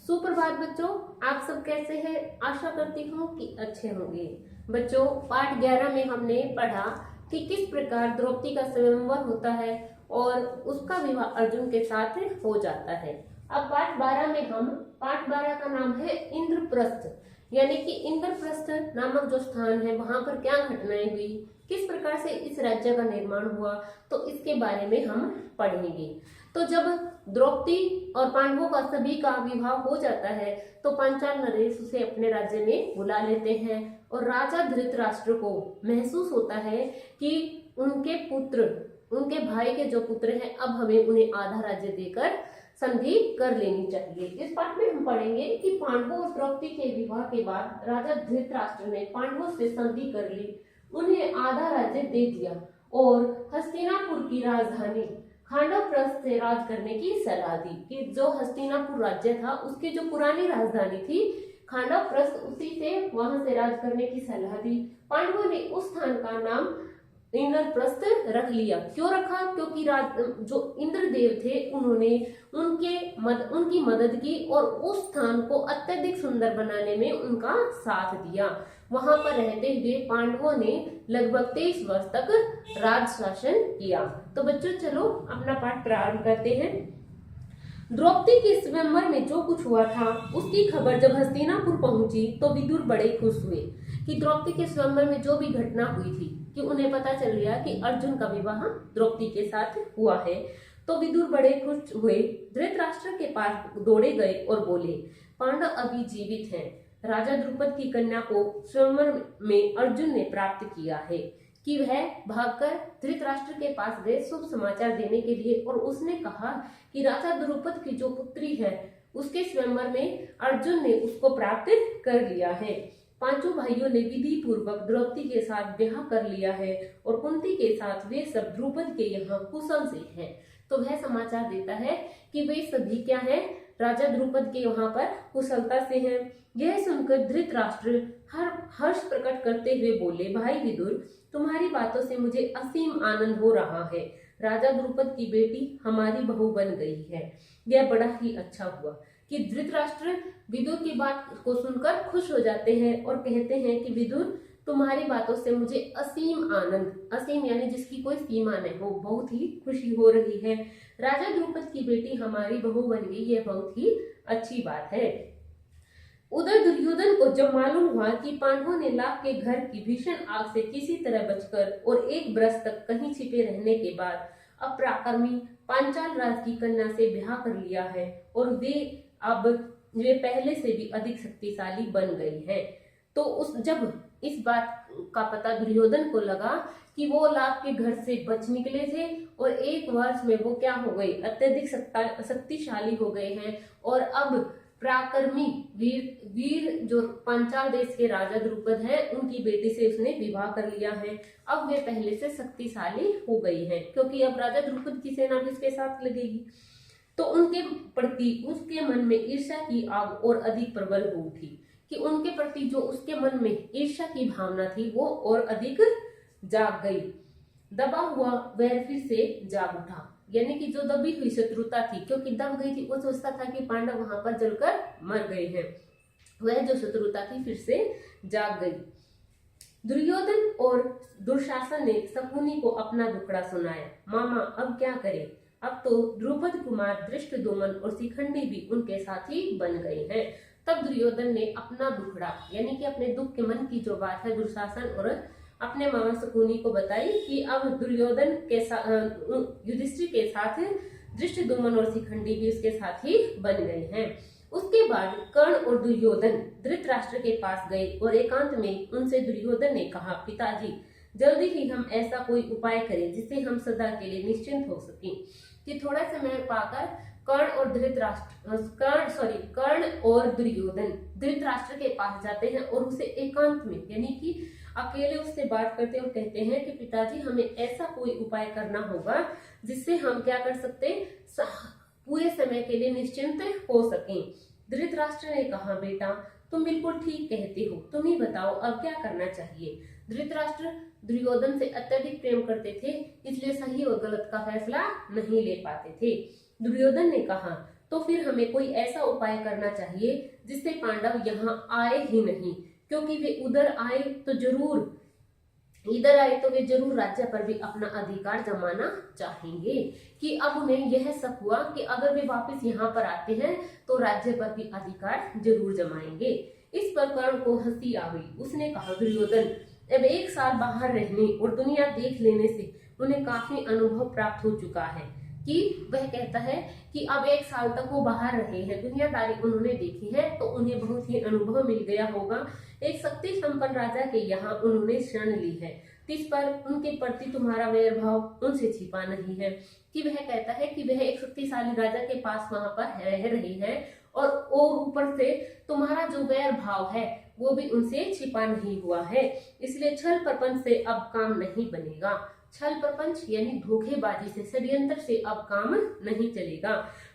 सुप्रभात बच्चों, आप सब कैसे हैं? आशा करती हूँ कि अच्छे होंगे। बच्चों, पाठ 11 में हमने पढ़ा कि किस प्रकार द्रौपदी का स्वयंवर होता है और उसका विवाह अर्जुन के साथ हो जाता है। अब पाठ 12 में पाठ 12 का नाम है इंद्रप्रस्थ, यानी कि इंद्रप्रस्थ नामक जो स्थान है वहां पर क्या घटनाएं हुई, किस प्रकार से इस राज्य का निर्माण हुआ, तो इसके बारे में हम पढ़ेंगे। तो जब द्रौपदी और पांडवों का सभी का विवाह हो जाता है तो पांचाल नरेश उसे अपने राज्य में बुला लेते हैं और राजा धृतराष्ट्र को महसूस होता है कि उनके भाई के जो पुत्र हैं, अब हमें उन्हें आधा राज्य देकर संधि कर लेनी चाहिए। इस पाठ में हम पढ़ेंगे कि पांडवों और द्रौपदी के विवाह के बाद राजा धृतराष्ट्र ने पांडवों से संधि कर ली, उन्हें आधा राज्य दे दिया और हस्तिनापुर की राजधानी खांडवप्रस्थ से राज करने की सलाह दी। कि जो हस्तिनापुर राज्य था उसकी जो पुरानी राजधानी थी खांडवप्रस्थ, उसी से वहां से राज करने की सलाह दी। पांडवों ने उस स्थान का नाम इंद्रप्रस्थ रख लिया। क्यों रखा? क्योंकि जो इंद्रदेव थे उन्होंने उनकी मदद की और उस स्थान को अत्यधिक सुंदर बनाने में उनका साथ दिया। वहां पर रहते हुए पांडवों ने लगभग 23 वर्ष तक राज शासन किया। तो बच्चों, चलो अपना पाठ प्रारंभ करते हैं। द्रौपदी के स्वयंवर में जो कुछ हुआ था उसकी खबर जब हस्तिनापुर पहुंची तो विदुर बड़े खुश हुए कि द्रौपदी के स्वयंवर में जो भी घटना हुई थी, कि उन्हें पता चल गया कि अर्जुन का विवाह द्रौपदी के साथ हुआ है। तो विदुर बड़े खुश हुए, धृतराष्ट्र के पास दौड़े गए और बोले, पांडव अभी जीवित हैं। राजा द्रुपद की कन्या को स्वयंवर में अर्जुन ने प्राप्त किया है। कि वह भागकर धृतराष्ट्र के पास गए शुभ समाचार देने के लिए, और उसने कहा कि राजा द्रुपद की जो पुत्री है उसके स्वयंवर में अर्जुन ने उसको प्राप्त कर लिया है। पांचों भाइयों ने विधि पूर्वक द्रौपदी के साथ ब्याह कर लिया है और कुंती के साथ वे सब द्रुपद के यहाँ कुशल से हैं। तो वह समाचार देता है कि वे सभी क्या है, राजा द्रुपद के वहां पर कुशलता से हैं। यह सुनकर धृतराष्ट्र हर्ष प्रकट करते हुए बोले, भाई विदुर, तुम्हारी बातों से मुझे असीम आनंद हो रहा है। राजा द्रुपद की बेटी हमारी बहू बन गई है। यह बड़ा ही अच्छा हुआ। कि धृतराष्ट्र विदुर की बात को सुनकर खुश हो जाते हैं और कहते हैं कि विदुर, तुम्हारी बातों से मुझे असीम आनंद, असीम यानी जिसकी कोई सीमा नहीं हो, बहुत ही खुशी हो रही है। राजा द्रुपद की बेटी हमारी बहू बन गई, यह बहुत ही अच्छी बात है। उधर दुर्योधन को जब मालूम हुआ कि पांडवों ने लाभ के घर की भीषण आग से किसी तरह बचकर और 1 बरस तक कहीं छिपे रहने के बाद अपराक्रमी पांचाल राज की कन्या से ब्याह कर लिया है और वे पहले से भी अधिक शक्तिशाली बन गई हैं, तो जब इस बात का पता दुर्योधन को लगा कि वो लाभ के घर से बच निकले थे और 1 वर्ष में वो क्या हो गए, अत्यधिक शक्तिशाली हो गए हैं और अब पराक्रमी वीर जो पांचाल देश के राजा द्रुपद है उनकी बेटी से उसने विवाह कर लिया है। अब वे पहले से शक्तिशाली हो गई हैं, क्योंकि अब राजा द्रुपद की सेना भी उसके साथ लगेगी। तो उनके प्रति उसके मन में ईर्ष्या की आग और अधिक प्रबल हो उठी। कि उनके प्रति जो उसके मन में ईर्ष्या की भावना थी वो और अधिक जाग गई। दबा हुआ वैर फिर से जाग उठा, यानी कि जो दबी हुई शत्रुता थी, क्योंकि दब गई थी, वो सोचता था कि पांडव वहां पर जलकर मर गए हैं, वह जो शत्रुता थी फिर से जाग गई। दुर्योधन और दुशासन ने शकुनी को अपना दुखड़ा सुनाया। मामा, अब क्या करें? अब तो द्रुपद कुमार धृष्टद्युम्न और शिखंडी भी उनके साथी बन गए हैं। तब दुर्योधन ने अपना दुखड़ा, यानी कि अपने दुख के मन की जो बात है दुशासन और अपने मामा शकुनी को बताई कि अब दुर्योधन के साथ युधिष्ठिर के साथ धृष्टद्युम्न और शिखंडी भी उसके साथी बन गए हैं। उसके बाद कर्ण और दुर्योधन धृतराष्ट्र के पास गए और एकांत में उनसे दुर्योधन ने कहा, पिताजी, जल्दी ही हम ऐसा कोई उपाय करें जिससे हम सदा के लिए निश्चिंत हो सकें। कि थोड़ा समय पाकर कर्ण और दुर्योधन धृतराष्ट्र के पास जाते हैं और उसे एकांत में, यानी कि अकेले उससे बात करते और कहते हैं कि पिताजी, हमें ऐसा कोई उपाय करना होगा जिससे हम क्या कर सकते, पूरे समय के लिए निश्चिंत हो सकें। धृतराष्ट्र ने कहा, बेटा, तुम बिल्कुल ठीक कहते हो, तुम ही बताओ अब क्या करना चाहिए। धृतराष्ट्र दुर्योधन से अत्यधिक प्रेम करते थे, इसलिए सही और गलत का फैसला नहीं ले पाते थे। दुर्योधन ने कहा, तो फिर हमें कोई ऐसा उपाय करना चाहिए जिससे पांडव यहाँ आए ही नहीं, क्योंकि वे उधर आए तो जरूर इधर आए तो वे जरूर राज्य पर भी अपना अधिकार जमाना चाहेंगे। कि अब उन्हें यह शक हुआ कि अगर वे वापस यहाँ पर आते हैं तो राज्य पर भी अधिकार जरूर जमाएंगे। इस पर कर्ण को हंसी आ गई। उसने कहा, दुर्योधन, अब 1 साल बाहर रहने और दुनिया देख लेने से उन्हें काफी अनुभव प्राप्त हो चुका है। कि वह कहता है कि अब 1 साल तक वो बाहर रहे हैं, दुनियादारी उन्होंने देखी है, तो उन्हें बहुत ही अनुभव मिल गया होगा। एक शक्ति संपन्न राजा के यहाँ उन्होंने शरण ली है, इस पर उनके प्रति तुम्हारा वैरभाव उनसे छिपा नहीं है। कि वह कहता है कि वह एक शक्तिशाली राजा के पास वहां पर रह रहे हैं और ऊपर से तुम्हारा जो वैर भाव है वो भी उनसे छिपा नहीं हुआ है, इसलिए छल प्रपंच से अब काम नहीं बनेगा। छल प्रपंच यानी धोखेबाजी से, षड्यंत्र से अब काम नहीं चलेगा।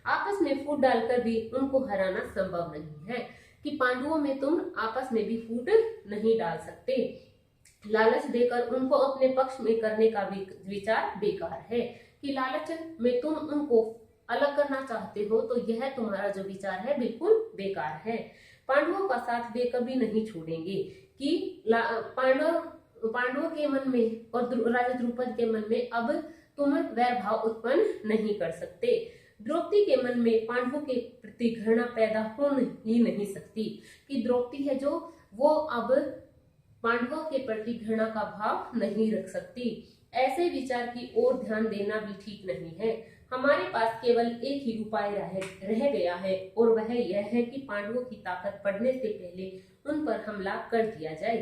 आपस में फूट डालकर भी उनको हराना संभव नहीं है। कि पांडवों में तुम आपस में भी फूट नहीं डाल सकते। लालच देकर उनको अपने पक्ष में करने का विचार बेकार है। कि लालच में तुम उनको अलग करना चाहते हो तो यह तुम्हारा जो विचार है बिल्कुल बेकार है। पांडवों का साथ वे कभी नहीं छोड़ेंगे। कि पांडवों के मन में और राजा द्रुपद के मन में अब तुम वैर भाव उत्पन्न नहीं कर सकते। द्रौपदी के मन में पांडवों के प्रति घृणा पैदा हो ही नहीं सकती। कि द्रौपदी है जो वो अब पांडवों के प्रति घृणा का भाव नहीं रख सकती। ऐसे विचार की ओर ध्यान देना भी ठीक नहीं है। हमारे पास केवल एक ही उपाय रह गया है और वह यह है कि पांडवों की ताकत बढ़ने से पहले उन पर हमला कर दिया जाए।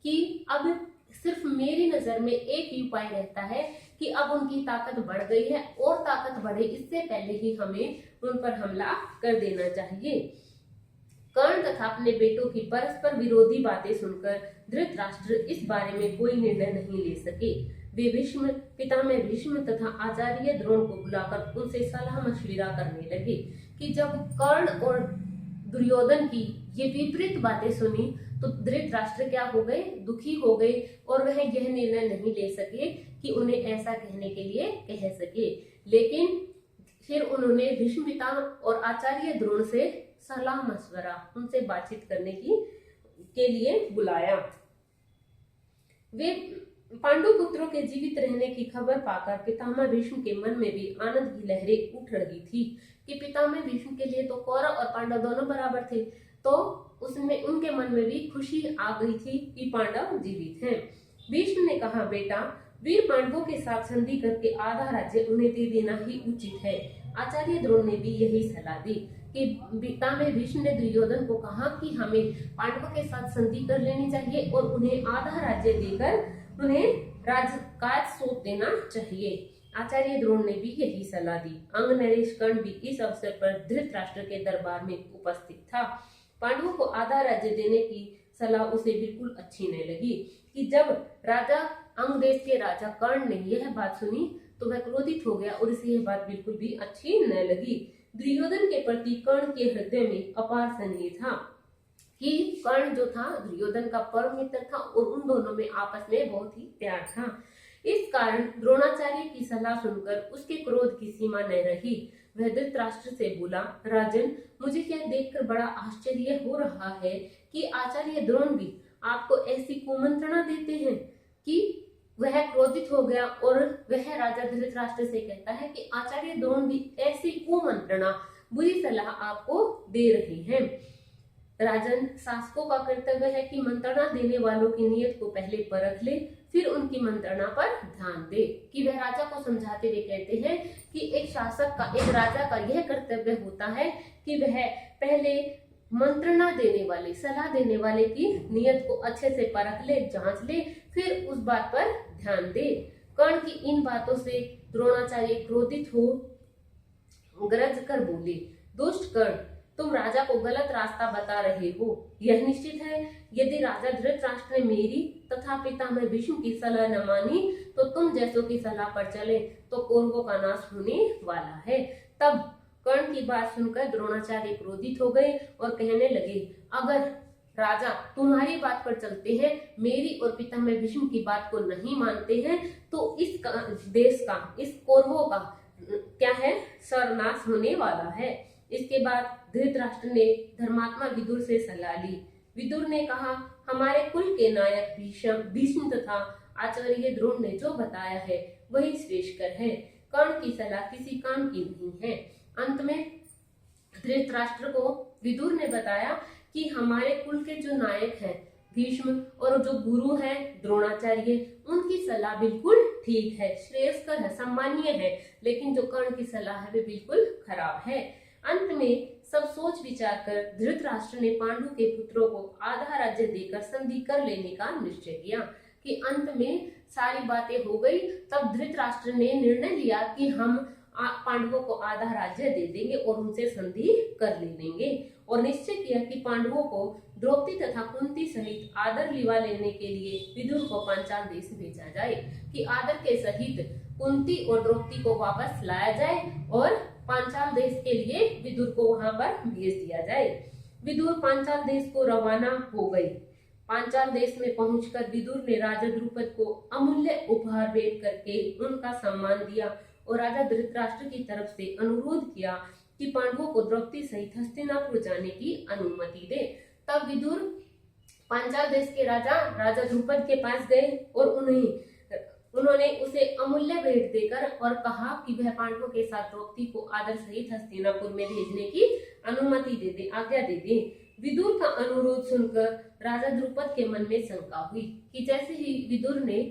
कि अब सिर्फ मेरी नजर में एक ही उपाय रहता है कि अब उनकी ताकत बढ़ गई है और ताकत बढ़े इससे पहले ही हमें उन पर हमला कर देना चाहिए। कर्ण तथा अपने बेटों की परस्पर विरोधी बातें सुनकर धृतराष्ट्र इस बारे में कोई निर्णय नहीं ले सके। वे पितामह भीष्म तथा आचार्य द्रोण को बुलाकर उनसे सलाह मशविरा करने लगे। कि जब कर्ण और दुर्योधन की ये विपरीत बातें सुनी तो धृतराष्ट्र क्या हो गए, दुखी हो गए और वह यह निर्णय नहीं ले सके कि उन्हें ऐसा कहने के लिए कह सके। लेकिन फिर उन्होंने भीष्म पिता और आचार्य द्रोण से सलाह मशवरा, उनसे बातचीत करने के लिए बुलाया। वे पांडु पुत्रों के जीवित रहने की खबर पाकर पितामह भीष्म के मन में भी आनंद की लहरें उठ रही थी। कि पितामह भीष्म के लिए तो कौरव और पांडव दोनों बराबर थे, तो उसमें उनके मन में भी खुशी आ गई थी कि पांडव जीवित हैं। भीष्म ने कहा, बेटा, वीर पांडवों के साथ संधि करके आधा राज्य उन्हें दे देना ही उचित है। आचार्य द्रोण ने भी यही सलाह दी। कि पितामह भीष्म ने दुर्योधन को कहा कि हमें पांडवों के साथ संधि कर लेनी चाहिए और उन्हें आधा राज्य देकर उन्हें राजकाज सौंप देना चाहिए। आचार्य द्रोण ने भी यही सलाह दी। अंग नरेश कर्ण भी इस अवसर पर धृतराष्ट्र के दरबार में उपस्थित था। पांडवों को आधा राज्य देने की सलाह उसे बिल्कुल अच्छी नहीं लगी। कि जब राजा अंग देश के राजा कर्ण ने यह बात सुनी तो वह क्रोधित हो गया और इसे यह बात बिल्कुल भी अच्छी न लगी। दुर्योधन के प्रति कर्ण के हृदय में अपार स्नेह था। कि कर्ण जो था दुर्योधन का परम मित्र था और उन दोनों में आपस में बहुत ही प्यार था। इस कारण द्रोणाचार्य की सलाह सुनकर उसके क्रोध की सीमा न रही। वह धृतराष्ट्र से बोला, राजन, मुझे यह देखकर बड़ा आश्चर्य हो रहा है कि आचार्य द्रोण भी आपको ऐसी कुमंत्रणा देते हैं। कि वह क्रोधित हो गया और वह राजा धृतराष्ट्र से कहता है कि आचार्य द्रोण भी ऐसी कुमंत्रणा, बुरी सलाह आपको दे रहे हैं। राजन, शासकों का कर्तव्य है कि मंत्रणा देने वालों की नीयत को पहले परख ले, फिर उनकी मंत्रणा पर ध्यान दे। कि वह राजा को समझाते हुए कहते हैं कि एक शासक का, एक राजा का यह कर्तव्य होता है कि वह पहले मंत्रणा देने वाले, सलाह देने वाले की नीयत को अच्छे से परख ले, जांच ले, फिर उस बात पर ध्यान दे। कर्ण की इन बातों से द्रोणाचार्य क्रोधित हो गरज कर बोले, दुष्ट कर्ण, तुम राजा को गलत रास्ता बता रहे हो। यह निश्चित है यदि राजा धृतराष्ट्र ने मेरी तथा पितामह भीष्म की सलाह न मानी तो तुम जैसों की सलाह पर चले तो कौरवों का नाश होने वाला है। तब कर्ण की बात सुनकर द्रोणाचार्य क्रोधित हो गए और कहने लगे, अगर राजा तुम्हारी बात पर चलते हैं, मेरी और पितामह भीष्म की बात को नहीं मानते हैं, तो इस देश का, इस कौरवों का क्या है, सर्वनाश होने वाला है। इसके बाद धृतराष्ट्र ने धर्मात्मा विदुर से सलाह ली। विदुर ने कहा, हमारे कुल के नायक भीष्म तथा आचार्य द्रोण ने जो बताया है वही श्रेष्ठकर है। कर्ण की सलाह किसी काम की नहीं है। अंत में धृतराष्ट्र को विदुर ने बताया कि हमारे कुल के जो नायक हैं भीष्म और जो गुरु है द्रोणाचार्य, उनकी सलाह बिल्कुल ठीक है, श्रेयस्कर है, सम्मानीय है, लेकिन जो कर्ण की सलाह है वे बिल्कुल खराब है। अंत में सब सोच विचार कर धृतराष्ट्र ने पांडु के पुत्रों को आधा राज्य देकर संधि कर लेने का निश्चय किया। कि अंत में सारी बातें हो गई, तब धृतराष्ट्र ने निर्णय लिया कि हम पांडवों को आधा राज्य दे देंगे और उनसे संधि कर लेंगे, और निश्चय किया कि पांडवों को द्रौपदी तथा कुंती सहित आदर लिवा लेने के लिए विदुर को पांचाल देश भेजा जाए, कि आदर के सहित कुंती और द्रौपदी को वापस लाया जाए और पांचाल देश के लिए विदुर को वहां पर भेज दिया जाए। विदुर पांचाल देश को रवाना हो गई। पांचाल देश में पहुंचकर विदुर ने राजा द्रुपद को अमूल्य उपहार भेंट करके उनका सम्मान दिया और राजा धृतराष्ट्र की तरफ से अनुरोध किया कि पांडवों को द्रौपदी सहित हस्तिनापुर जाने की अनुमति दे। तब विदुर पांचाल देश के राजा द्रुपद के पास गए और उन्होंने उसे अमूल्य भेंट देकर और कहा कि वह पांडवों के साथ द्रौपदी को आदर सहित हस्तिनापुर में भेजने की अनुमति दे दे, आज्ञा दे दे। विदुर का अनुरोध सुनकर राजा द्रुपद के मन में शंका हुई कि जैसे ही विदुर ने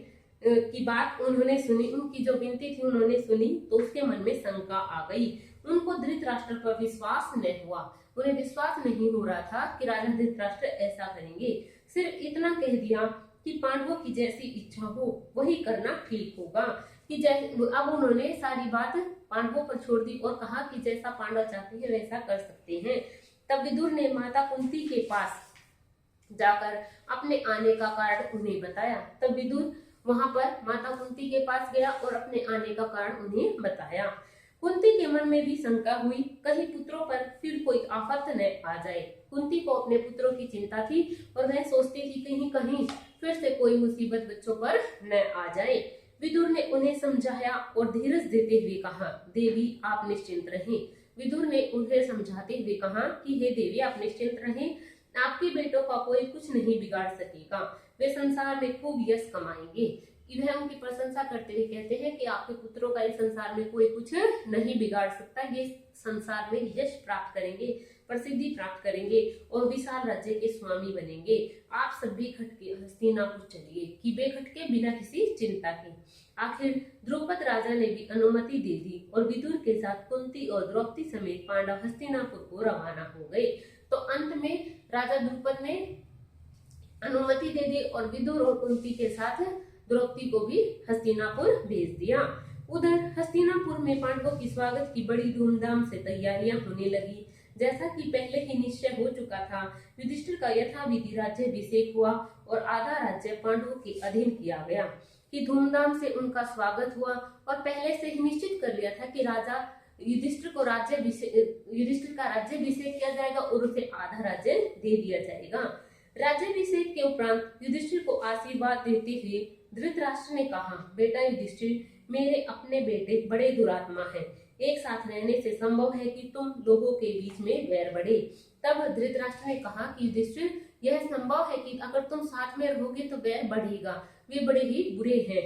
की बात उन्होंने सुनी, उनकी जो विनती थी उन्होंने सुनी, तो उसके मन में शंका आ गई। उनको धृतराष्ट्र पर विश्वास न हुआ, उन्हें विश्वास नहीं हो रहा था कि राजा धृतराष्ट्र ऐसा करेंगे। सिर्फ इतना कह दिया कि पांडवों की जैसी इच्छा हो वही करना ठीक होगा। कि अब उन्होंने सारी बात पांडवों पर छोड़ दी और कहा कि जैसा पांडव चाहते हैं वैसा कर सकते हैं। तब विदुर ने माता कुंती के पास जाकर अपने आने का कारण उन्हें बताया। तब विदुर वहां पर माता कुंती के पास गया और अपने आने का कारण उन्हें बताया। कुंती के मन में भी शंका हुई, कहीं पुत्रों पर फिर कोई आफत न आ जाए। कुंती को अपने पुत्रों की चिंता थी और वह सोचती थी कहीं कहीं फिर से कोई मुसीबत बच्चों पर न आ जाए। विदुर ने उन्हें समझाया और धीरज देते हुए कहा, देवी आप निश्चिंत रहें। विदुर ने उन्हें समझाते हुए कहा कि हे देवी आप निश्चिंत रहें, आपके बेटों का कोई कुछ नहीं बिगाड़ सकेगा, वे संसार में खूब यश कमाएंगे। वह उनकी प्रशंसा करते हुए कहते हैं कि आपके पुत्रों का इस संसार में कोई कुछ नहीं बिगाड़ सकता, ये संसार में यश प्राप्त करेंगे, प्रसिद्धि प्राप्त करेंगे और विशाल राज्य के स्वामी बनेंगे। आप सब बेखट के हस्तिनापुर चलिए, कि बेखट के बिना किसी चिंता के। आखिर द्रुपद राजा ने भी अनुमति दे दी और विदुर के साथ कुंती और द्रौपदी समेत पांडव हस्तिनापुर को रवाना हो गए। तो अंत में राजा द्रुपद ने अनुमति दे दी और विदुर और कुंती के साथ द्रौपदी को भी हस्तिनापुर भेज दिया। उधर हस्तिनापुर में पांडवों की स्वागत की बड़ी धूमधाम से तैयारियां होने लगी। जैसा कि पहले ही निश्चय हो चुका था, युधिष्ठिर का यथाविधि राज्याभिषेक हुआ और आधा राज्य पांडवों के अधीन किया गया। कि धूमधाम से उनका स्वागत हुआ और पहले से ही निश्चित कर लिया था कि राजा युधिष्ठिर का राज्याभिषेक किया जाएगा और उसे आधा राज्य दे दिया जाएगा। राज्याभिषेक के उपरांत युधिष्ठिर को आशीर्वाद देते हुए धृतराष्ट्र ने कहा, बेटा युधिष्ठिर, मेरे अपने बेटे बड़े दुरात्मा हैं, एक साथ रहने से संभव है कि तुम लोगों के बीच में वैर बढ़े। तब धृतराष्ट्र ने कहा कि युधिष्ठिर, यह संभव है कि अगर तुम साथ में रहोगे तो वैर बढ़ेगा, वे बड़े ही बुरे हैं,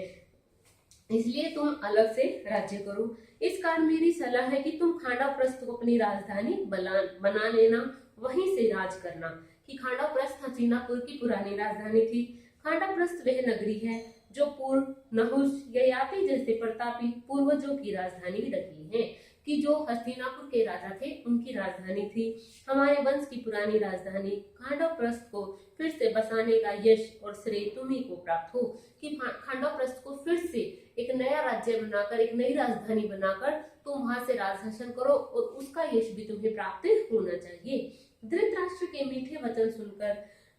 इसलिए तुम अलग से राज्य करो। इस कारण मेरी सलाह है कि तुम खांडवप्रस्थ को अपनी राजधानी बना लेना, वहीं से राज करना। कि खांडवप्रस्थ हस्तिनापुर की पुरानी राजधानी थी। खांडवप्रस्थ वह नगरी है जो पूर्व नहुष, ययाति जैसे प्रतापी पूर्वजों की राजधानी रही है। कि जो हस्तिनापुर के राजा थे उनकी राजधानी थी। हमारे वंश की पुरानी राजधानी खांडवप्रस्थ को फिर से बसाने का यश और श्रेय तुम्हीं को प्राप्त हो। कि खांडवप्रस्थ को फिर से एक नया राज्य बनाकर, एक नई राजधानी बनाकर तुम वहां से राज शासन करो और उसका यश भी तुम्हें प्राप्त होना चाहिए। धृतराष्ट्र के मीठे वचन सुनकर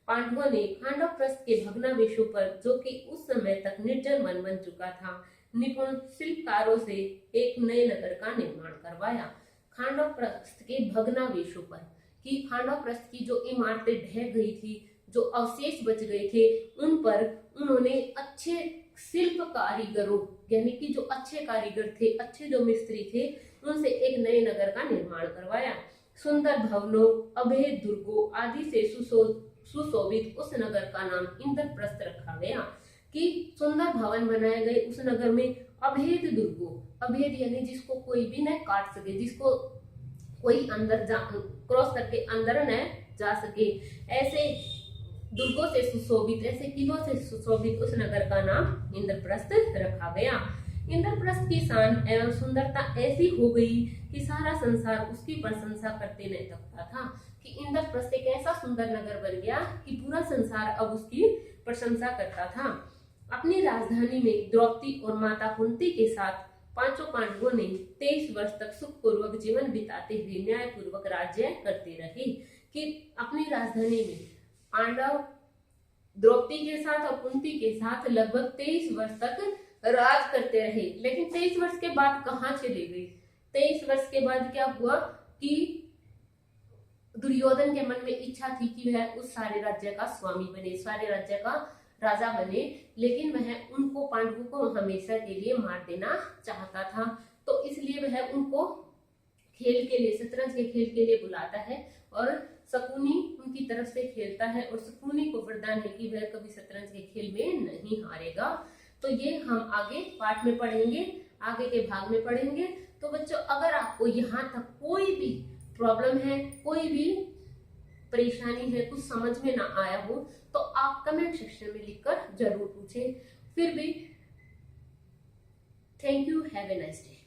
पांडवों ने खांडवप्रस्थ के भग्नावशेषों पर, जो कि उस समय तक निर्जन वन बन चुका था, निपुण शिल्पकारों से एक नए नगर का निर्माण करवाया। खांडवप्रस्थ के भग्नावशेषों पर, कि खांडवप्रस्थ की जो इमारतें ढह गई थी, जो अवशेष बच गए थे, उन पर उन्होंने अच्छे शिल्प कारीगरों, यानी कि जो अच्छे कारीगर थे, अच्छे जो मिस्त्री थे, उनसे एक नए नगर का निर्माण करवाया। सुंदर भवनों, अभेद दुर्गों आदि से सुशोभित उस नगर का नाम इंद्रप्रस्थ रखा गया। कि सुंदर भवन बनाए गए उस नगर में, अभेद दुर्गों, अभेद यानी जिसको कोई भी न काट सके, जिसको कोई अंदर क्रॉस करके अंदर न जा सके, ऐसे दुर्गों से सुशोभित, ऐसे किलों से सुशोभित उस नगर का नाम इंद्रप्रस्थ रखा गया। इंद्रप्रस्थ की शान एवं सुंदरता ऐसी हो गई कि सारा संसार उसकी प्रशंसा करते नहीं थकता था। कि इंद्रप्रस्थ एक ऐसा सुंदर नगर बन गया कि पूरा संसार अब उसकी प्रशंसा करता था। अपनी राजधानी में द्रौपदी और माता कुंती के साथ पांचों पांडवों ने 23 वर्ष तक सुखपूर्वक जीवन बिताते हुए न्यायपूर्वक राज्य करते रहे। कि अपनी राजधानी में पांडव द्रौपदी के साथ और कुंती के साथ लगभग 23 वर्ष तक राज करते रहे। लेकिन 23 वर्ष के बाद कहाँ चले गए? 23 वर्ष के बाद क्या हुआ कि दुर्योधन के मन में इच्छा थी कि वह उस सारे राज्य का स्वामी बने, सारे राज्य का राजा बने, लेकिन वह उनको पांडवों को हमेशा के लिए मार देना चाहता था। तो इसलिए वह उनको खेल के लिए, शतरंज के खेल के लिए बुलाता है और शकुनी उनकी तरफ से खेलता है और शकुनी को वरदान है कि वह कभी शतरंज के खेल में नहीं हारेगा। तो ये हम आगे पाठ में पढ़ेंगे, आगे के भाग में पढ़ेंगे। तो बच्चों, अगर आपको यहाँ तक कोई भी प्रॉब्लम है, कोई भी परेशानी है, कुछ समझ में ना आया हो, तो आप कमेंट सेक्शन में लिखकर जरूर पूछें। फिर भी thank you, have a nice day.